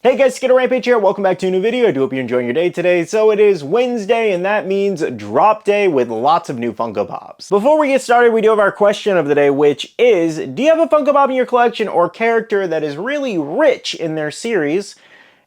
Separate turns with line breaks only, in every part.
Hey guys, SkittleRampage here. Welcome back to a new video. I do hope you're enjoying your day today. So it is Wednesday, and that means drop day with lots of new Funko Pops. Before we get started, we do have our question of the day, which is, do you have a Funko Pop in your collection or character that is really rich in their series?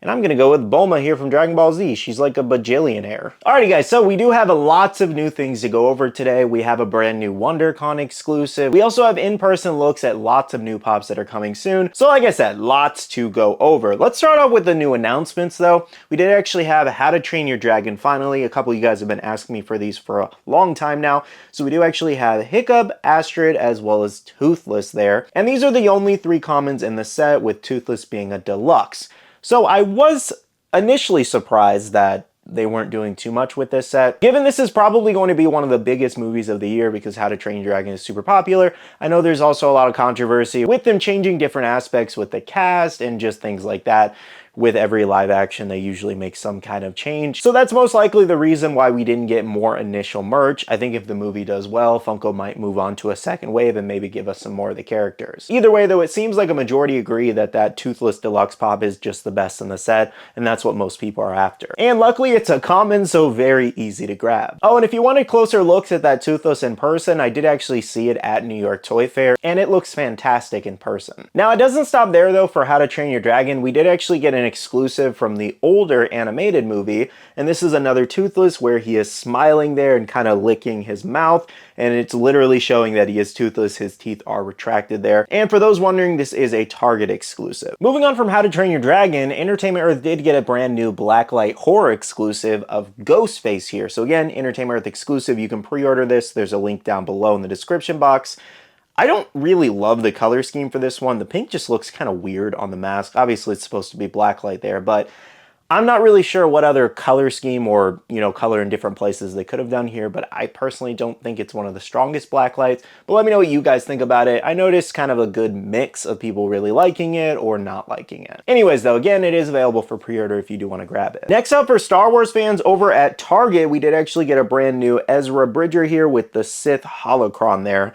And I'm gonna go with Bulma here from Dragon Ball Z. She's like a bajillionaire. Alrighty guys, so we do have lots of new things to go over today. We have a brand new WonderCon exclusive. We also have in-person looks at lots of new pops that are coming soon. So like I said, lots to go over. Let's start off with the new announcements though. We did actually have How to Train Your Dragon finally. A couple of you guys have been asking me for these for a long time now. So we do actually have Hiccup, Astrid, as well as Toothless there. And these are the only three commons in the set, with Toothless being a deluxe. So I was initially surprised that they weren't doing too much with this set. Given this is probably going to be one of the biggest movies of the year because How to Train Your Dragon is super popular, I know there's also a lot of controversy with them changing different aspects with the cast and just things like that. With every live action, they usually make some kind of change. So that's most likely the reason why we didn't get more initial merch. I think if the movie does well, Funko might move on to a second wave and maybe give us some more of the characters. Either way though, it seems like a majority agree that that Toothless Deluxe Pop is just the best in the set, and that's what most people are after. And luckily it's a common, so very easy to grab. Oh, and if you wanted closer looks at that Toothless in person, I did actually see it at New York Toy Fair, and it looks fantastic in person. Now it doesn't stop there though for How to Train Your Dragon. We did actually get an exclusive from the older animated movie, and this is another Toothless where he is smiling there and kind of licking his mouth, and it's literally showing that he is toothless. His teeth are retracted there. And for those wondering, this is a Target exclusive. Moving on from How to Train Your Dragon, Entertainment Earth did get a brand new Blacklight horror exclusive of Ghostface here. So again, Entertainment Earth exclusive. You can pre-order this. There's a link down below in the description box. I don't really love the color scheme for this one. The pink just looks kind of weird on the mask. Obviously, it's supposed to be blacklight there, but I'm not really sure what other color scheme or, color in different places they could have done here, but I personally don't think it's one of the strongest blacklights. But let me know what you guys think about it. I noticed kind of a good mix of people really liking it or not liking it. Anyways, though, again, it is available for pre-order if you do want to grab it. Next up, for Star Wars fans over at Target, we did actually get a brand new Ezra Bridger here with the Sith holocron there.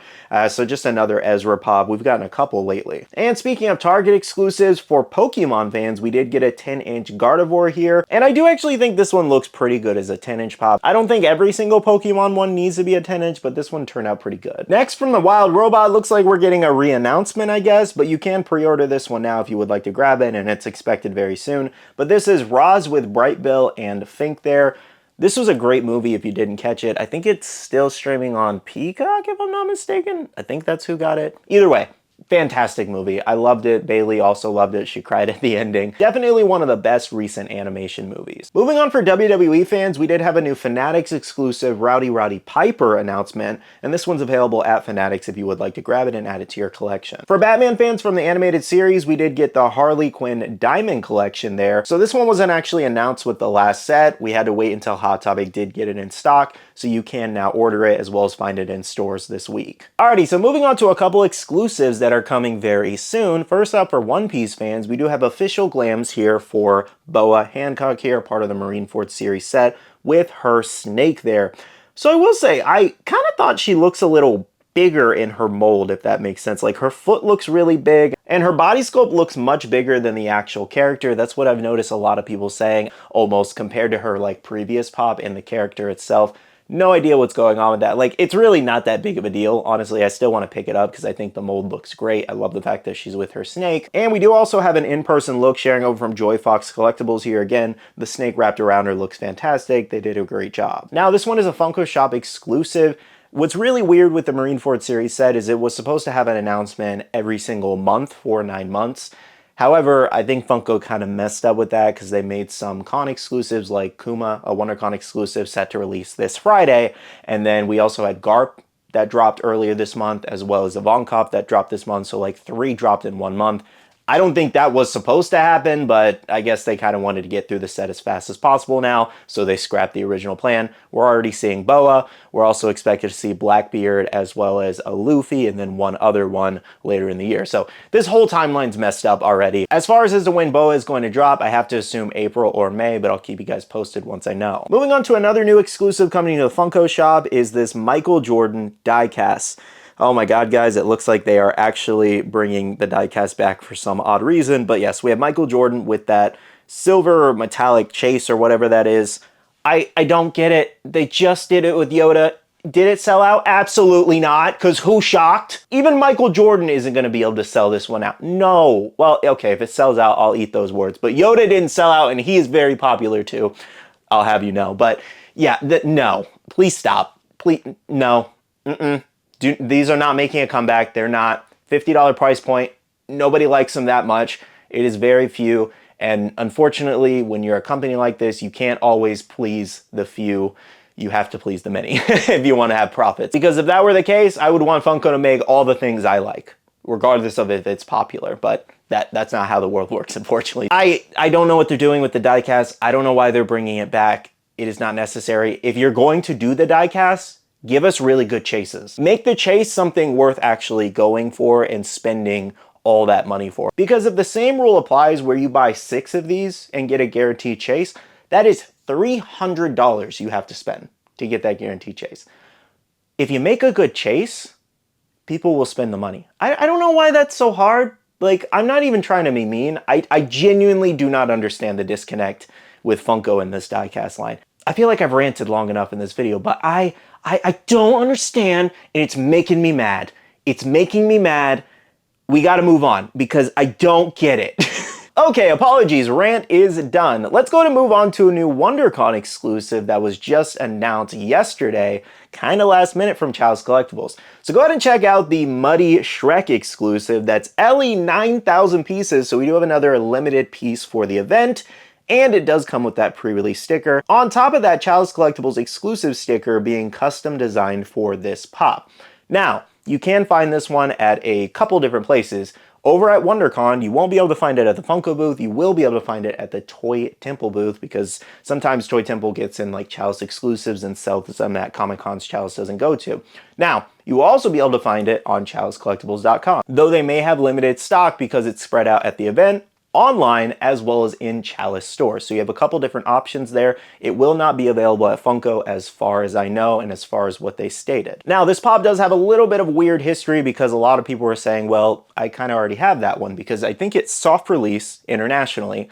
So just another Ezra pop. We've gotten a couple lately. And speaking of Target exclusives, for Pokemon fans, we did get a 10-inch Gardevoir here, and I do actually think this one looks pretty good as a 10-inch pop. I don't think every single Pokemon one needs to be a 10-inch, but this one turned out pretty good. Next, from the Wild Robot, looks like we're getting a re-announcement, I guess, but you can pre-order this one now if you would like to grab it, and it's expected very soon. But this is Roz with Bright Bill and Fink there. This was a great movie if you didn't catch it. I think it's still streaming on Peacock, if I'm not mistaken. I think that's who got it. Either way, fantastic movie. I loved it. Bailey also loved it. She cried at the ending. Definitely one of the best recent animation movies. Moving on, for WWE fans, we did have a new Fanatics exclusive Rowdy Roddy Piper announcement, and this one's available at Fanatics if you would like to grab it and add it to your collection. For Batman fans from the animated series, we did get the Harley Quinn Diamond collection there. So this one wasn't actually announced with the last set. We had to wait until Hot Topic did get it in stock, so you can now order it as well as find it in stores this week. Alrighty, so moving on to a couple exclusives that are coming very soon. First up, for One Piece fans, we do have official glams here for Boa Hancock here, part of the Marineford series set, with her snake there. So I will say, I kind of thought she looks a little bigger in her mold, if that makes sense. Like, her foot looks really big, and her body sculpt looks much bigger than the actual character. That's what I've noticed a lot of people saying, almost compared to her like previous pop and the character itself. No idea what's going on with that. Like, it's really not that big of a deal. Honestly, I still want to pick it up because I think the mold looks great. I love the fact that she's with her snake. And we do also have an in-person look sharing over from Joy Fox Collectibles here. Again, the snake wrapped around her looks fantastic. They did a great job. Now, this one is a Funko Shop exclusive. What's really weird with the Marineford series set is it was supposed to have an announcement every single month for 9 months. However, I think Funko kind of messed up with that because they made some con exclusives like Kuma, a WonderCon exclusive set to release this Friday. And then we also had Garp that dropped earlier this month, as well as Ivankov that dropped this month. So like 3 dropped in 1 month. I don't think that was supposed to happen, but I guess they kind of wanted to get through the set as fast as possible now, so they scrapped the original plan. We're already seeing Boa. We're also expected to see Blackbeard, as well as a Luffy, and then one other one later in the year. So this whole timeline's messed up already. As far as to when Boa is going to drop, I have to assume April or May, but I'll keep you guys posted once I know. Moving on to another new exclusive coming to the Funko Shop is this Michael Jordan diecast. Oh my god, guys, it looks like they are actually bringing the diecast back for some odd reason. But yes, we have Michael Jordan with that silver metallic chase or whatever that is. I don't get it. They just did it with Yoda. Did it sell out? Absolutely not, because who shocked? Even Michael Jordan isn't going to be able to sell this one out. No. Well, okay, if it sells out, I'll eat those words. But Yoda didn't sell out, and he is very popular too. I'll have you know. But yeah, no. Please stop. Please, no. These are not making a comeback. They're not. $50 price point. Nobody likes them that much. It is very few. And unfortunately, when you're a company like this, you can't always please the few. You have to please the many if you want to have profits. Because if that were the case, I would want Funko to make all the things I like, regardless of if it's popular. But that's not how the world works, unfortunately. I don't know what they're doing with the diecast. I don't know why they're bringing it back. It is not necessary. If you're going to do the diecast, give us really good chases. Make the chase something worth actually going for and spending all that money for. Because if the same rule applies where you buy 6 of these and get a guaranteed chase, that is $300 you have to spend to get that guaranteed chase. If you make a good chase, people will spend the money. I don't know why that's so hard. Like, I'm not even trying to be mean. I genuinely do not understand the disconnect with Funko in this diecast line. I feel like I've ranted long enough in this video, but I don't understand, and it's making me mad. It's making me mad. We gotta move on because I don't get it. Okay, apologies, rant is done. Let's go to move on to a new WonderCon exclusive that was just announced yesterday, kind of last minute from Chalice Collectibles. So go ahead and check out the Muddy Shrek exclusive. That's LE 9,000 pieces, so we do have another limited piece for the event. And it does come with that pre-release sticker. On top of that, Chalice Collectibles exclusive sticker being custom designed for this pop. Now, you can find this one at a couple different places. Over at WonderCon, you won't be able to find it at the Funko booth. You will be able to find it at the Toy Temple booth because sometimes Toy Temple gets in like Chalice exclusives and sells some that Comic-Con's Chalice doesn't go to. Now, you will also be able to find it on chalicecollectibles.com, though they may have limited stock because it's spread out at the event, online, as well as in Chalice stores. So you have a couple different options there. It will not be available at Funko as far as I know and as far as what they stated. Now, this pop does have a little bit of weird history because a lot of people were saying, well, I kind of already have that one because I think it's soft release internationally.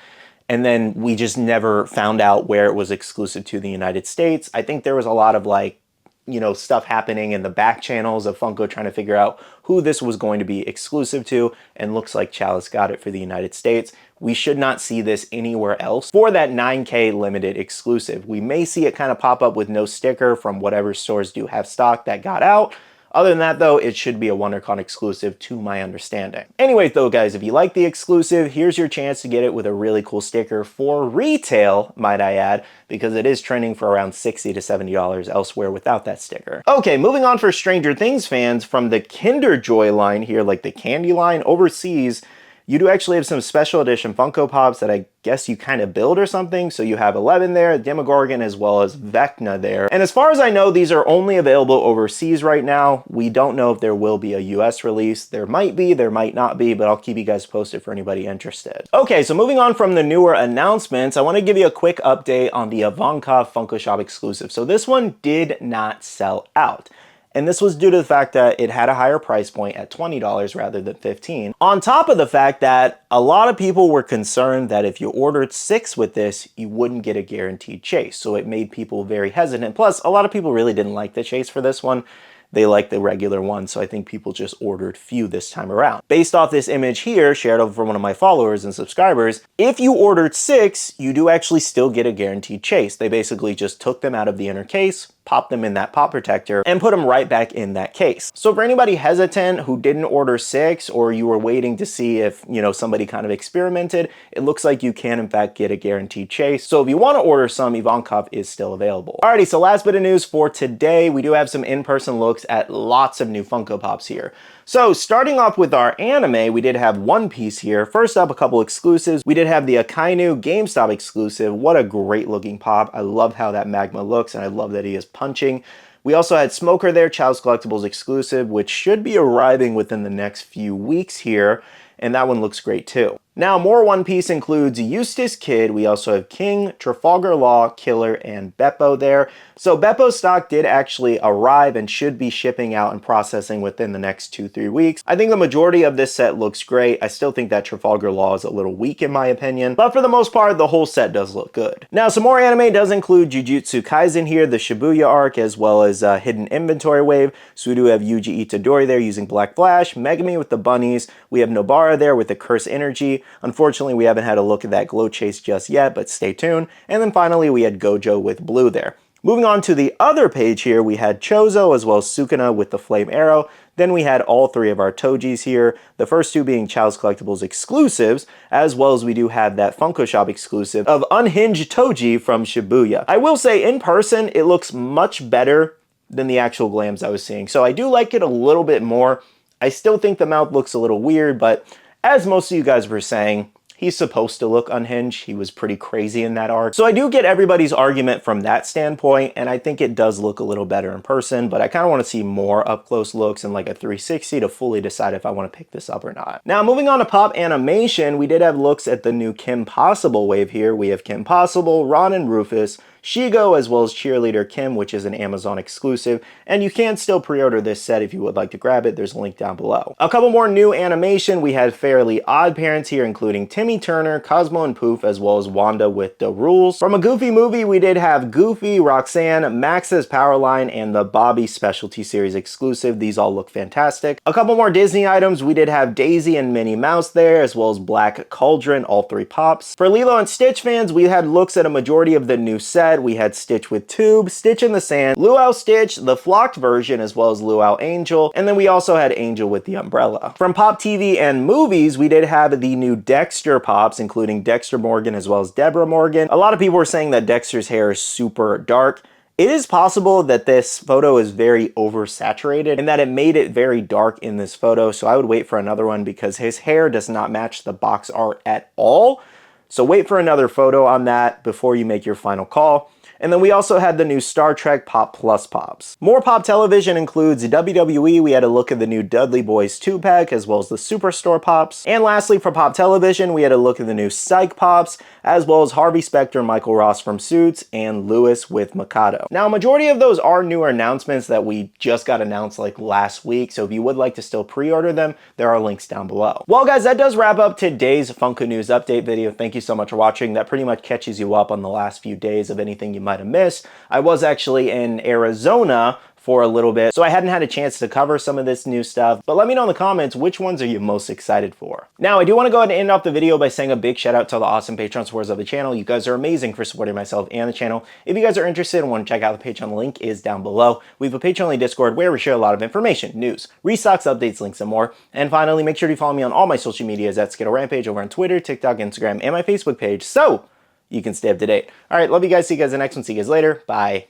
And then we just never found out where it was exclusive to the United States. I think there was a lot of like, you know, stuff happening in the back channels of Funko trying to figure out who this was going to be exclusive to, and looks like Chalice got it for the United States. We should not see this anywhere else for that 9K limited exclusive. We may see it kind of pop up with no sticker from whatever stores do have stock that got out. Other than that, though, it should be a WonderCon exclusive to my understanding. Anyways, though, guys, if you like the exclusive, here's your chance to get it with a really cool sticker for retail, might I add, because it is trending for around $60 to $70 elsewhere without that sticker. Okay, moving on for Stranger Things fans, from the Kinder Joy line here, like the candy line overseas, you do actually have some special edition Funko Pops that I guess you kind of build or something. So you have 11 there, Demogorgon, as well as Vecna there. And as far as I know, these are only available overseas right now. We don't know if there will be a US release. There might be, there might not be, but I'll keep you guys posted for anybody interested. Okay, so moving on from the newer announcements, I want to give you a quick update on the Ivanka Funko Shop exclusive. So this one did not sell out. And this was due to the fact that it had a higher price point at $20 rather than $15. On top of the fact that a lot of people were concerned that if you ordered 6 with this, you wouldn't get a guaranteed chase. So it made people very hesitant. Plus, a lot of people really didn't like the chase for this one. They liked the regular one, so I think people just ordered few this time around. Based off this image here, shared over from one of my followers and subscribers, if you ordered 6, you do actually still get a guaranteed chase. They basically just took them out of the inner case, popped them in that pop protector, and put them right back in that case. So for anybody hesitant who didn't order 6, or you were waiting to see if, you know, somebody kind of experimented, it looks like you can in fact get a guaranteed chase. So if you want to order some, Ivankov is still available. Alrighty, so last bit of news for today, we do have some in-person looks at lots of new Funko Pops here. So starting off with our anime, we did have one piece here. First up, a couple exclusives. We did have the Akainu GameStop exclusive. What a great looking pop. I love how that Magma looks, and I love that he is punching. We also had Smoker there, Chalice Collectibles exclusive, which should be arriving within the next few weeks here, and that one looks great too. Now, more One Piece includes Eustace Kid. We also have King, Trafalgar Law, Killer, and Beppo there. So Beppo stock did actually arrive and should be shipping out and processing within the next 2-3 weeks. I think the majority of this set looks great. I still think that Trafalgar Law is a little weak in my opinion, but for the most part, the whole set does look good. Now, some more anime does include Jujutsu Kaisen here, the Shibuya arc, as well as Hidden Inventory Wave. So we do have Yuji Itadori there using Black Flash, Megami with the bunnies. We have Nobara there with the Curse Energy. Unfortunately, we haven't had a look at that Glow Chase just yet, but stay tuned. And then finally, we had Gojo with Blue there. Moving on to the other page here, we had Chozo as well as Sukuna with the Flame Arrow. Then we had all three of our Tojis here, the first two being Chow's Collectibles exclusives, as well as we do have that Funko Shop exclusive of Unhinged Toji from Shibuya. I will say, in person, it looks much better than the actual glams I was seeing. So I do like it a little bit more. I still think the mouth looks a little weird, but as most of you guys were saying, he's supposed to look unhinged. He was pretty crazy in that arc. So I do get everybody's argument from that standpoint, and I think it does look a little better in person, but I kind of want to see more up-close looks and like a 360 to fully decide if I want to pick this up or not. Now, moving on to Pop Animation, we did have looks at the new Kim Possible wave here. We have Kim Possible, Ron and Rufus, Shigo, as well as Cheerleader Kim, which is an Amazon exclusive, and you can still pre-order this set if you would like to grab it. There's a link down below. A couple more new animation. We had Fairly Odd Parents here, including Timmy Turner, Cosmo and Poof, as well as Wanda with the Rules. From a Goofy movie, we did have Goofy, Roxanne, Max's Powerline, and the Bobby Specialty Series exclusive. These all look fantastic. A couple more Disney items. We did have Daisy and Minnie Mouse there, as well as Black Cauldron, all three pops. For Lilo and Stitch fans, we had looks at a majority of the new set. We had Stitch with Tube, Stitch in the Sand, Luau Stitch, the flocked version, as well as Luau Angel, and then we also had Angel with the umbrella. From Pop TV and movies, we did have the new Dexter pops, including Dexter Morgan as well as Deborah Morgan. A lot of people were saying that Dexter's hair is super dark. It is possible that this photo is very oversaturated and that it made it very dark in this photo, so I would wait for another one because his hair does not match the box art at all. So wait for another photo on that before you make your final call. And then we also had the new Star Trek Pop Plus Pops. More Pop Television includes WWE. We had a look at the new Dudley Boys 2-pack as well as the Superstore Pops. And lastly, for Pop Television, we had a look at the new Psych Pops as well as Harvey Specter and Michael Ross from Suits and Lewis with Mikado. Now, a majority of those are newer announcements that we just got announced like last week. So if you would like to still pre-order them, there are links down below. Well, guys, that does wrap up today's Funko News Update video. Thank you so much for watching. That pretty much catches you up on the last few days of anything you might have missed. I was actually in Arizona for a little bit, so I hadn't had a chance to cover some of this new stuff, but let me know in the comments which ones are you most excited for. Now, I do want to go ahead and end off the video by saying a big shout out to the awesome Patreon supporters of the channel. You guys are amazing for supporting myself and the channel. If you guys are interested and want to check out the Patreon, link is down below. We have a Patreon Discord where we share a lot of information, news, restocks, updates, links, and more. And finally, make sure to follow me on all my social medias at SkittleRampage over on Twitter, TikTok, Instagram, and my Facebook page, so you can stay up to date. All right, love you guys. See you guys in the next one. See you guys later. Bye.